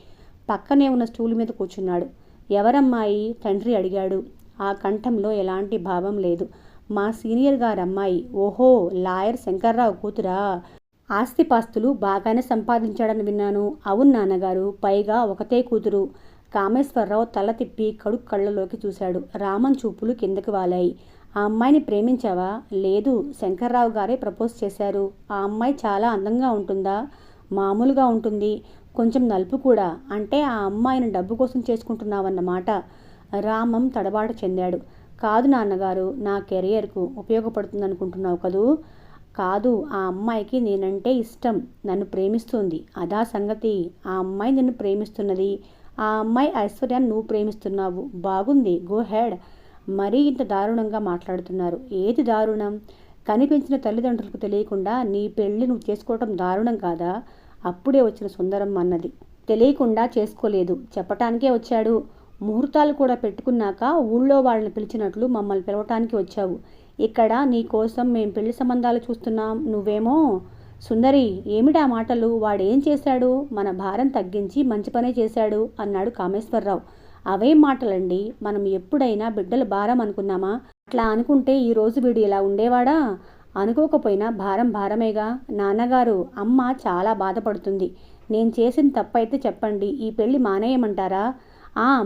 పక్కనే ఉన్న స్టూల్ మీద కూర్చున్నాడు. ఎవరమ్మాయి? తండ్రి అడిగాడు. ఆ కంఠంలో ఎలాంటి భావం లేదు. మా సీనియర్ గారమ్మాయి. ఓహో, లాయర్ శంకర్రావు కూతురా? ఆస్తిపాస్తులు బాగానే సంపాదించాడని విన్నాను. అవును నాన్నగారు, పైగా ఒకతే కూతురు. కామేశ్వరరావు తల తిప్పి కడుపు కళ్ళలోకి చూశాడు. రామన్ చూపులు కిందకి వాలాయి. ఆ అమ్మాయిని ప్రేమించావా? లేదు, శంకర్రావు గారే ప్రపోజ్ చేశారు. ఆ అమ్మాయి చాలా అందంగా ఉంటుందా? మామూలుగా ఉంటుంది, కొంచెం నలుపు కూడా. అంటే ఆ అమ్మాయిని డబ్బు కోసం చేసుకుంటున్నావన్నమాట. రామం తడబాటు చెందాడు. కాదు నాన్నగారు, నా కెరియర్కు ఉపయోగపడుతుందనుకుంటున్నావు కదూ? కాదు, ఆ అమ్మాయికి నేనంటే ఇష్టం, నన్ను ప్రేమిస్తుంది. అదా సంగతి. ఆ అమ్మాయి నిన్ను ప్రేమిస్తున్నది. ఆ అమ్మాయి ఐశ్వర్యాన్ని నువ్వు ప్రేమిస్తున్నావు. బాగుంది, గో హెడ్. మరీ ఇంత దారుణంగా మాట్లాడుతున్నారు. ఏది దారుణం? కనిపించిన తల్లిదండ్రులకు తెలియకుండా నీ పెళ్ళి నువ్వు చేసుకోవటం దారుణం కాదా? అప్పుడే వచ్చిన సుందరం అన్నది. తెలియకుండా చేసుకోలేదు, చెప్పటానికే వచ్చాడు. ముహూర్తాలు కూడా పెట్టుకున్నాక ఊళ్ళో వాళ్ళని పిలిచినట్లు మమ్మల్ని పిలవటానికి వచ్చావు. ఇక్కడ నీ కోసం మేం పెళ్లి సంబంధాలు చూస్తున్నాం. నువ్వేమో. సుందరి, ఏమిటా మాటలు? వాడేం చేశాడు? మన భారం తగ్గించి మంచి పనే చేశాడు అన్నాడు కామేశ్వరరావు. అవేం మాటలండి? మనం ఎప్పుడైనా బిడ్డల భారం అనుకున్నామా? అట్లా అనుకుంటే ఈరోజు వీడు ఇలా ఉండేవాడా? అనుకోకపోయినా భారం భారమేగా. నాన్నగారు, అమ్మ చాలా బాధపడుతుంది. నేను చేసిన తప్పైతే చెప్పండి, ఈ పెళ్లి మానేయమంటారా?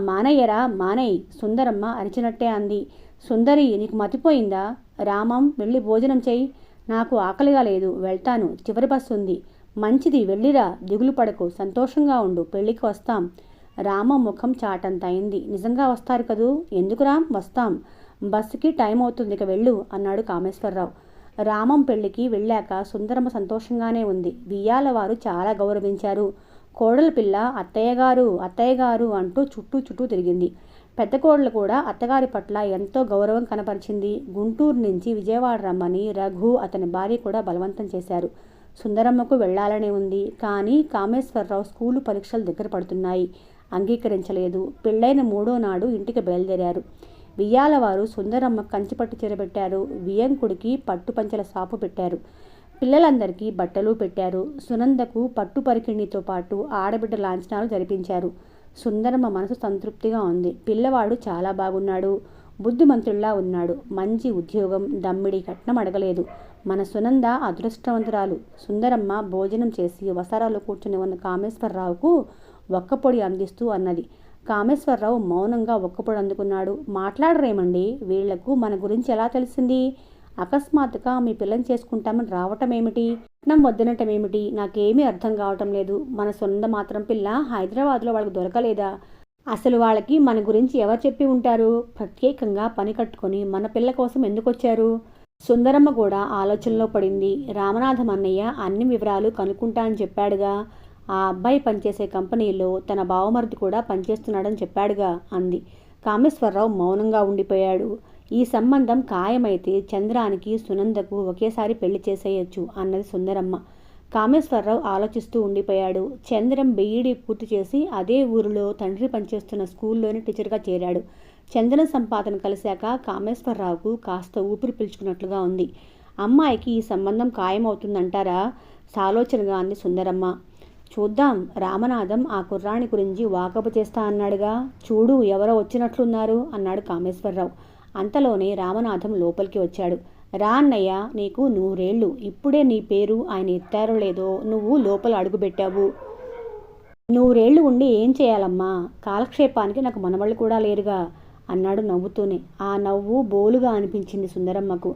మానయ్యరా, మానేయ్. సుందరమ్మ అరిచినట్టే అంది. సుందరి, నీకు మతిపోయిందా? రామం, వెళ్ళి భోజనం చెయ్యి. నాకు ఆకలిగా లేదు, వెళ్తాను, చివరి బస్సు ఉంది. మంచిది, వెళ్ళిరా, దిగులు పడకు, సంతోషంగా ఉండు, పెళ్ళికి వస్తాం. రామం ముఖం చాటంత అయింది. నిజంగా వస్తారు కదూ? ఎందుకురా? వస్తాం, బస్సుకి టైం అవుతుంది, ఇక వెళ్ళు అన్నాడు కామేశ్వరరావు. రామం పెళ్లికి వెళ్ళాక సుందరమ్మ సంతోషంగానే ఉంది. బియ్యాల వారు చాలా గౌరవించారు. కోడల పిల్ల అత్తయ్యగారు అత్తయ్యగారు అంటూ చుట్టూ తిరిగింది. పెద్ద కోడలు కూడా అత్తగారి పట్ల ఎంతో గౌరవం కనపరిచింది. గుంటూరు నుంచి విజయవాడ రమ్మని రఘు అతని భార్య కూడా బలవంతం చేశారు. సుందరమ్మకు వెళ్లాలనే ఉంది, కానీ కామేశ్వరరావు స్కూలు పరీక్షలు దగ్గర పడుతున్నాయి, అంగీకరించలేదు. పెళ్ళైన 3వ నాడు ఇంటికి బయలుదేరారు. వియ్యాలవారు సుందరమ్మ కంచిపట్టు చీర పెట్టారు. వియంకుడికి పట్టు పంచల సాపు పెట్టారు. పిల్లలందరికీ బట్టలు పెట్టారు. సునందకు పట్టు పరికిణితో పాటు ఆడబిడ్డ లాంఛనాలు జరిపించారు. సుందరమ్మ మనసు సంతృప్తిగా ఉంది. పిల్లవాడు చాలా బాగున్నాడు, బుద్ధిమంతుల్లా ఉన్నాడు. మంచి ఉద్యోగం, దమ్మిడి కట్నం అడగలేదు. మన సునంద అదృష్టవంతురాలు. సుందరమ్మ భోజనం చేసి వసారాలో కూర్చుని ఉన్న కామేశ్వరరావుకు ఒక్కపొడి అందిస్తూ అన్నది. కామేశ్వరరావు మౌనంగా ఒక్కపొడి అందుకున్నాడు. మాట్లాడరేమండి? వీళ్లకు మన గురించి ఎలా తెలిసింది? అకస్మాత్తుగా మీ పిల్లని చేసుకుంటామని రావటమేమిటి? కట్నం వద్దనటమేమిటి? నాకేమీ అర్థం కావటం లేదు. మన సొంత మాత్రం పిల్ల హైదరాబాద్లో వాళ్ళకి దొరకలేదా? అసలు వాళ్ళకి మన గురించి ఎవరు చెప్పి ఉంటారు? ప్రత్యేకంగా పని కట్టుకొని మన పిల్ల కోసం ఎందుకు వచ్చారు? సుందరమ్మ కూడా ఆలోచనలో పడింది. రామనాథం అన్నయ్య అన్ని వివరాలు కనుక్కుంటా అని చెప్పాడుగా. ఆ అబ్బాయి పనిచేసే కంపెనీలో తన బావమరిది కూడా పనిచేస్తున్నాడని చెప్పాడుగా అంది. కామేశ్వరరావు మౌనంగా ఉండిపోయాడు. ఈ సంబంధం ఖాయమైతే చంద్రానికి సునందకు ఒకేసారి పెళ్లి చేసేయచ్చు అన్నది సుందరమ్మ. కామేశ్వరరావు ఆలోచిస్తూ ఉండిపోయాడు. చంద్రం బీఈడీ పూర్తి చేసి అదే ఊరిలో తండ్రి పనిచేస్తున్న స్కూల్లోనే టీచర్గా చేరాడు. చంద్రం సంపాదన కలిశాక కామేశ్వరరావుకు కాస్త ఊపిరి పీల్చుకున్నట్లుగా ఉంది. అమ్మాయికి ఈ సంబంధం ఖాయమవుతుందంటారా? సాలోచనగా అంది సుందరమ్మ. చూద్దాం. రామనాథం ఆ కుర్రాణి గురించి వాకపు చేస్తా అన్నాడుగా. చూడు, ఎవరో వచ్చినట్లున్నారు అన్నాడు కామేశ్వరరావు. అంతలోనే రామనాథం లోపలికి వచ్చాడు. రా అన్నయ్య, నీకు 100 ఏళ్ళు. ఇప్పుడే నీ పేరు ఆయన ఎత్తారో లేదో నువ్వు లోపల అడుగుపెట్టావు. 100 ఏళ్ళు ఉండి ఏం చేయాలమ్మా? కాలక్షేపానికి నాకు మనవళ్ళు కూడా లేరుగా అన్నాడు నవ్వుతూనే. ఆ నవ్వు బోలుగా అనిపించింది సుందరమ్మకు.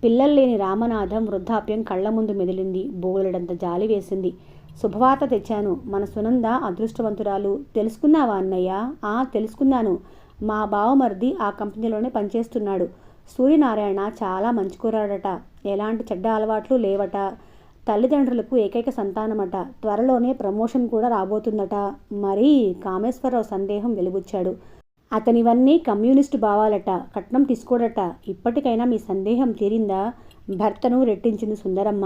పిల్లలు లేని రామనాథం వృద్ధాప్యం కళ్ల ముందు మెదిలింది. బోలెడంత జాలి వేసింది. శుభవార్త తెచ్చాను. మన సునంద అదృష్టవంతురాలు. తెలుసుకున్నావా అన్నయ్య? తెలుసుకున్నాను. మా బావమరిది ఆ కంపెనీలోనే పనిచేస్తున్నాడు. సూర్యనారాయణ చాలా మంచి కుర్రాడట. ఎలాంటి చెడ్డ అలవాట్లు లేవట. తల్లిదండ్రులకు ఏకైక సంతానమట. త్వరలోనే ప్రమోషన్ కూడా రాబోతుందట. మరి? కామేశ్వరరావు సందేహం వెలుబుచ్చాడు. అతనివన్నీ కమ్యూనిస్టు భావాలట. కట్నం తీసుకోడట. ఇప్పటికైనా మీ సందేహం తీరిందా? భర్తను రెట్టించింది సుందరమ్మ.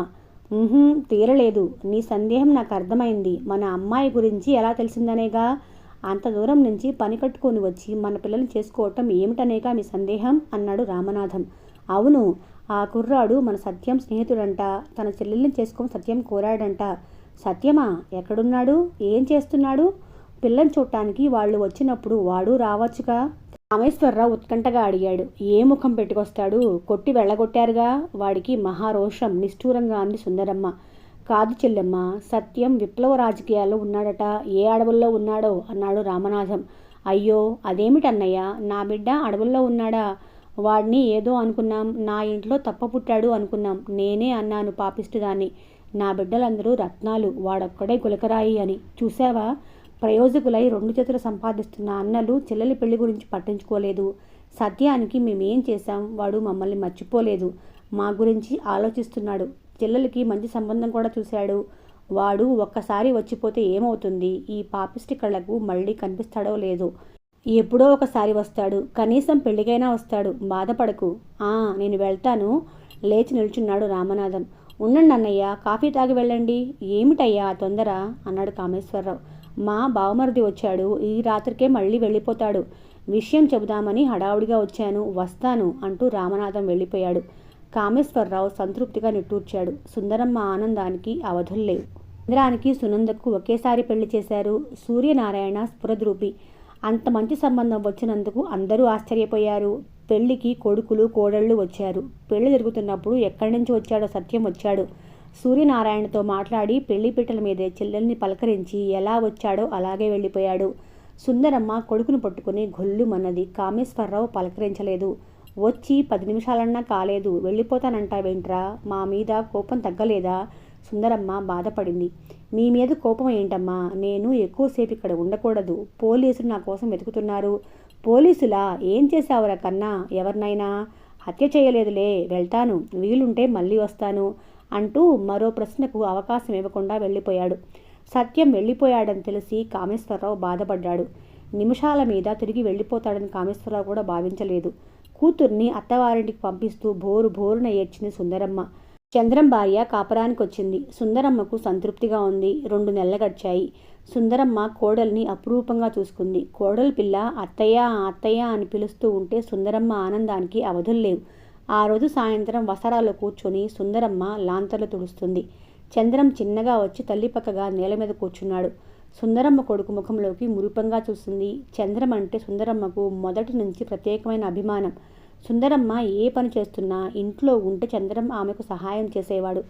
తీరలేదు. నీ సందేహం నాకు అర్థమైంది. మన అమ్మాయి గురించి ఎలా తెలిసిందనేగా. అంత దూరం నుంచి పని కట్టుకొని వచ్చి మన పిల్లల్ని చేసుకోవటం ఏమిటనేగా మీ సందేహం అన్నాడు రామనాథం. అవును, ఆ కుర్రాడు మన సత్యం స్నేహితుడంట. తన చెల్లెల్ని చేసుకొని సత్యం కోరాడంట. సత్యమా? ఎక్కడున్నాడు? ఏం చేస్తున్నాడు? పిల్లని చూడటానికి వాళ్ళు వచ్చినప్పుడు వాడు రావచ్చుగా. రామేశ్వరరావు ఉత్కంఠగా అడిగాడు. ఏ ముఖం పెట్టుకొస్తాడు? కొట్టి వెళ్ళగొట్టారుగా. వాడికి మహారోషం నిష్ఠూరంగా అంది సుందరమ్మ. కాదు చెల్లెమ్మ, సత్యం విప్లవ రాజకీయాల్లో ఉన్నాడట. ఏ అడవుల్లో ఉన్నాడో అన్నాడు రామనాథం. అయ్యో, అదేమిటన్నయ్య, నా బిడ్డ అడవుల్లో ఉన్నాడా? వాడిని ఏదో అనుకున్నాం. నా ఇంట్లో తప్ప పుట్టాడు అనుకున్నాం. నేనే అన్నాను పాపిష్టిదాన్ని. నా బిడ్డలందరూ రత్నాలు, వాడొక్కడే గులకరాయి అని. చూసావా, ప్రయోజకులై 2 చేతులు సంపాదిస్తున్న అన్నలు చెల్లెలి పెళ్లి గురించి పట్టించుకోలేదు. సత్యానికి మేమేం చేశాం? వాడు మమ్మల్ని మర్చిపోలేదు. మా గురించి ఆలోచిస్తున్నాడు. చెల్లెలికి మంచి సంబంధం కూడా చూశాడు. వాడు ఒక్కసారి వచ్చిపోతే ఏమవుతుంది? ఈ పాపిష్టి కళ్ళకు మళ్ళీ కనిపిస్తాడో లేదో. ఎప్పుడో ఒకసారి వస్తాడు. కనీసం పెళ్లికైనా వస్తాడు. బాధపడకు. నేను వెళ్తాను. లేచి నిల్చున్నాడు రామనాథం. ఉండండి అన్నయ్య, కాఫీ తాగి వెళ్ళండి. ఏమిటయ్యా తొందర అన్నాడు కామేశ్వరరావు. మా బావమరిది వచ్చాడు. ఈ రాత్రికే మళ్ళీ వెళ్ళిపోతాడు. విషయం చెబుదామని హడావుడిగా వచ్చాను. వస్తాను అంటూ రామనాథం వెళ్ళిపోయాడు. కామేశ్వరరావు సంతృప్తిగా నిట్టూర్చాడు. సుందరమ్మ ఆనందానికి అవధుల్లేవు. ఇంద్రానికి సునందకు ఒకేసారి పెళ్లి చేశారు. సూర్యనారాయణ స్ఫురద్రూపి. అంత మంచి సంబంధం వచ్చినందుకు అందరూ ఆశ్చర్యపోయారు. పెళ్లికి కొడుకులు కోడళ్ళు వచ్చారు. పెళ్లి జరుగుతున్నప్పుడు ఎక్కడి నుంచి వచ్చాడో సత్యం వచ్చాడు. సూర్యనారాయణతో మాట్లాడి పెళ్లిపీటల మీదే చెల్లెల్ని పలకరించి ఎలా వచ్చాడో అలాగే వెళ్ళిపోయాడు. సుందరమ్మ కొడుకును పట్టుకుని గొల్లుమన్నది. కామేశ్వరరావు పలకరించలేదు. వచ్చి 10 నిమిషాలన్నా కాలేదు. వెళ్ళిపోతానంటావేంట్రా? మా మీద కోపం తగ్గలేదా? సుందరమ్మ బాధపడింది. మీ మీద కోపం ఏంటమ్మా? నేను ఎక్కువసేపు ఇక్కడ ఉండకూడదు. పోలీసులు నా కోసం వెతుకుతున్నారు. పోలీసులా? ఏం చేశావురా కన్నా? ఎవరినైనా? హత్య చేయలేదులే. వెళ్తాను, వీలుంటే మళ్ళీ వస్తాను అంటూ మరో ప్రశ్నకు అవకాశం ఇవ్వకుండా వెళ్ళిపోయాడు. సత్యం వెళ్ళిపోయాడని తెలిసి కామేశ్వరరావు బాధపడ్డాడు. నిమిషాల మీద తిరిగి వెళ్ళిపోతాడని కామేశ్వరరావు కూడా భావించలేదు. కూతుర్ని అత్తవారింటికి పంపిస్తూ భోరున ఏడ్చింది సుందరమ్మ. చంద్రం భార్య కాపరానికి వచ్చింది. సుందరమ్మకు సంతృప్తిగా ఉంది. 2 నెలలు గడిచాయి. సుందరమ్మ కోడల్ని అపురూపంగా చూసుకుంది. కోడలు పిల్ల అత్తయ్య అత్తయ్య అని పిలుస్తూ ఉంటే సుందరమ్మ ఆనందానికి అవధుల్లేవు. ఆ రోజు సాయంత్రం వసారాలో కూర్చొని సుందరమ్మ లాంతర్లు తుడుస్తుంది. చంద్రం చిన్నగా వచ్చి తల్లి పక్కగా నేల మీద కూర్చున్నాడు. సుందరమ్మ కొడుకు ముఖంలోకి మురిపంగా చూసింది. చంద్రం అంటే సుందరమ్మకు మొదటి నుంచి ప్రత్యేకమైన అభిమానం. సుందరమ్మ ఏ పని చేస్తున్నా ఇంట్లో ఉంటే చంద్రం ఆమెకు సహాయం చేసేవాడు.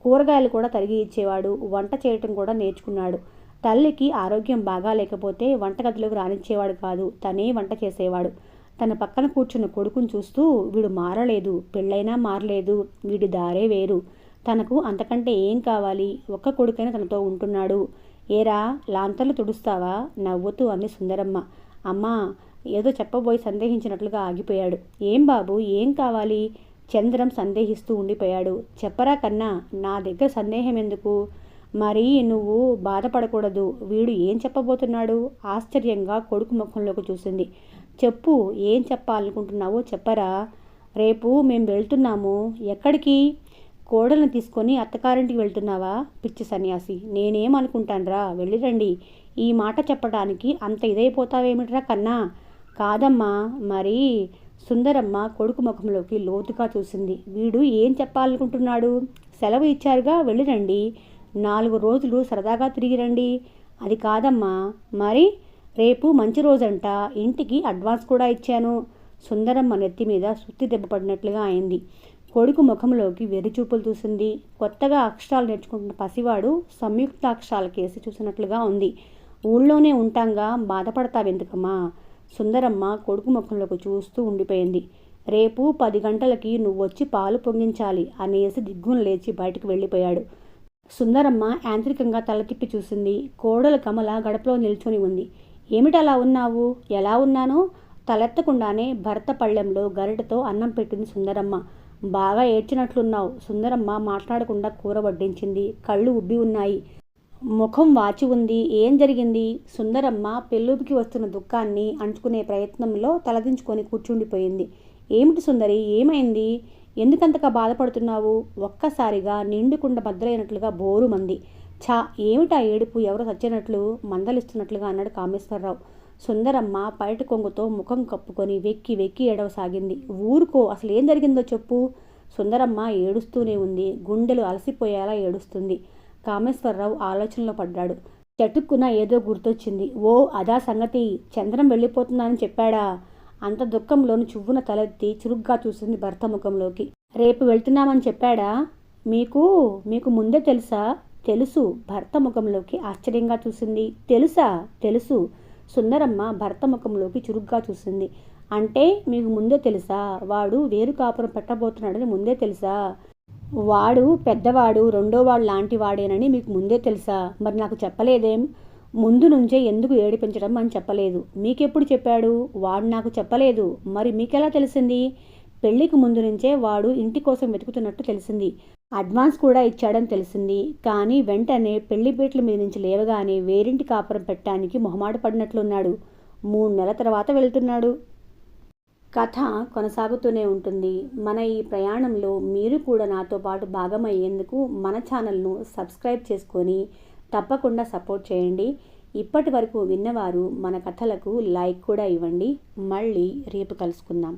కూరగాయలు కూడా తరిగి ఇచ్చేవాడు. వంట చేయటం కూడా నేర్చుకున్నాడు. తల్లికి ఆరోగ్యం బాగా లేకపోతే వంటగదిలోకి రానిచ్చేవాడు కాదు. తనే వంట చేసేవాడు. తన పక్కన కూర్చున్న కొడుకును చూస్తూ, వీడు మారలేదు, పెళ్ళైనా మారలేదు, వీడి దారే వేరు, తనకు అంతకంటే ఏం కావాలి? ఒక్క కొడుకైనా తనతో ఉంటున్నాడు. ఏరా, లాంతర్లు తుడుస్తావా? నవ్వుతూ అంది సుందరమ్మ. అమ్మా, ఏదో చెప్పబోయి సందేహించినట్లుగా ఆగిపోయాడు. ఏం బాబు, ఏం కావాలి? చంద్రం సందేహిస్తూ ఉండిపోయాడు. చెప్పరా కన్నా, నా దగ్గర సందేహం ఎందుకు? మరి నువ్వు బాధపడకూడదు. వీడు ఏం చెప్పబోతున్నాడు? ఆశ్చర్యంగా కొడుకు ముఖంలోకి చూసింది. చెప్పు, ఏం చెప్పాలనుకుంటున్నావో చెప్పరా? రేపు మేము వెళ్తున్నాము. ఎక్కడికి? కోడల్ని తీసుకొని అత్తగారింటికి వెళ్తున్నావా? పిచ్చి సన్యాసి, నేనేమనుకుంటాన్రా? వెళ్ళిరండి. ఈ మాట చెప్పడానికి అంత ఇదైపోతావేమిట్రా కన్నా? కాదమ్మా. మరి? సుందరమ్మ కొడుకు ముఖంలోకి లోతుగా చూసింది. వీడు ఏం చెప్పాలనుకుంటున్నాడు? సెలవు ఇచ్చారుగా, వెళ్ళిరండి. 4 రోజులు సరదాగా తిరిగిరండి. అది కాదమ్మా. మరి? రేపు మంచి రోజంట. ఇంటికి అడ్వాన్స్ కూడా ఇచ్చాను. సుందరమ్మ నెత్తి మీద సుత్తి దెబ్బ పడినట్లుగా అయింది. కొడుకు ముఖంలోకి వెర్రిచూపులు చూసింది. కొత్తగా అక్షరాలు నేర్చుకుంటున్న పసివాడు సంయుక్తాక్షరాల కేసి చూసినట్లుగా ఉంది. ఊళ్ళోనే ఉంటాంగా, బాధపడతావెందుకమ్మా? సుందరమ్మ కొడుకు ముఖంలోకి చూస్తూ ఉండిపోయింది. రేపు 10 గంటలకి నువ్వొచ్చి పాలు పొంగించాలి అనేసి దిగ్గున లేచి బయటకు వెళ్ళిపోయాడు. సుందరమ్మ యాంత్రికంగా తల తిప్పి చూసింది. కోడలు కమల గడపలో నిల్చొని ఉంది. ఏమిటలా ఉన్నావు? ఎలా ఉన్నాను? తలెత్తకుండానే భర్త పళ్ళెంలో గరిటతో అన్నం పెట్టింది సుందరమ్మ. బాగా ఏడ్చినట్లున్నావు. సుందరమ్మ మాట్లాడకుండా కూర వడ్డించింది. కళ్ళు ఉబ్బి ఉన్నాయి. ముఖం వాచి ఉంది. ఏం జరిగింది? సుందరమ్మ పెళ్ళుబికి వస్తున్న దుఃఖాన్ని అంచుకునే ప్రయత్నంలో తలదించుకొని కూర్చుండిపోయింది. ఏమిటి సుందరి, ఏమైంది? ఎందుకంతగా బాధపడుతున్నావు? ఒక్కసారిగా నిండుకుండ బద్దలైనట్లుగా బోరుమంది. ఛా, ఏమిటా ఏడుపు? ఎవరో చచ్చినట్లు మందలిస్తున్నట్లుగా అన్నాడు కామేశ్వరరావు. సుందరమ్మ పైట కొంగుతో ముఖం కప్పుకొని వెక్కి వెక్కి ఏడవసాగింది. ఊరుకో, అసలు ఏం జరిగిందో చెప్పు. సుందరమ్మ ఏడుస్తూనే ఉంది. గుండెలు అలసిపోయేలా ఏడుస్తుంది. కామేశ్వరరావు ఆలోచనలో పడ్డాడు. చటుక్కున ఏదో గుర్తొచ్చింది. ఓ, అదా సంగతి. చంద్రం వెళ్ళిపోతున్నానని చెప్పాడా? అంత దుఃఖంలోని చువ్వున తలెత్తి చురుగ్గా చూసింది భర్త ముఖంలోకి. రేపు వెళ్తున్నామని చెప్పాడా? మీకు మీకు ముందే తెలుసా? తెలుసు. భర్త ముఖంలోకి ఆశ్చర్యంగా చూసింది. తెలుసా? తెలుసు. సుందరమ్మ భర్త ముఖంలోకి చురుగ్గా చూసింది. అంటే మీకు ముందే తెలుసా? వాడు వేరు కాపురం పెట్టబోతున్నాడని ముందే తెలుసా? వాడు పెద్దవాడు, రెండోవాడు లాంటి వాడేనని మీకు ముందే తెలుసా? మరి నాకు చెప్పలేదేం? ముందు నుంచే ఎందుకు ఏడిపించడం అని చెప్పలేదు. మీకెప్పుడు చెప్పాడు? వాడు నాకు చెప్పలేదు. మరి మీకెలా తెలిసింది? పెళ్లికి ముందు నుంచే వాడు ఇంటి కోసం వెతుకుతున్నట్టు తెలిసింది. అడ్వాన్స్ కూడా ఇచ్చాడని తెలిసింది. కానీ వెంటనే పెళ్లి పీటల మీద నుంచి లేవగానే వేరింటి కాపురం పెట్టడానికి మొహమాట పడినట్లున్నాడు. 3 నెలల తర్వాత వెళ్తున్నాడు. కథ కొనసాగుతూనే ఉంటుంది. మన ఈ ప్రయాణంలో మీరు కూడా నాతో పాటు భాగమయ్యేందుకు మన ఛానల్ను సబ్స్క్రైబ్ చేసుకొని తప్పకుండా సపోర్ట్ చేయండి. ఇప్పటి వరకు విన్నవారు మన కథలకు లైక్ కూడా ఇవ్వండి. మళ్ళీ రేపు కలుసుకుందాం.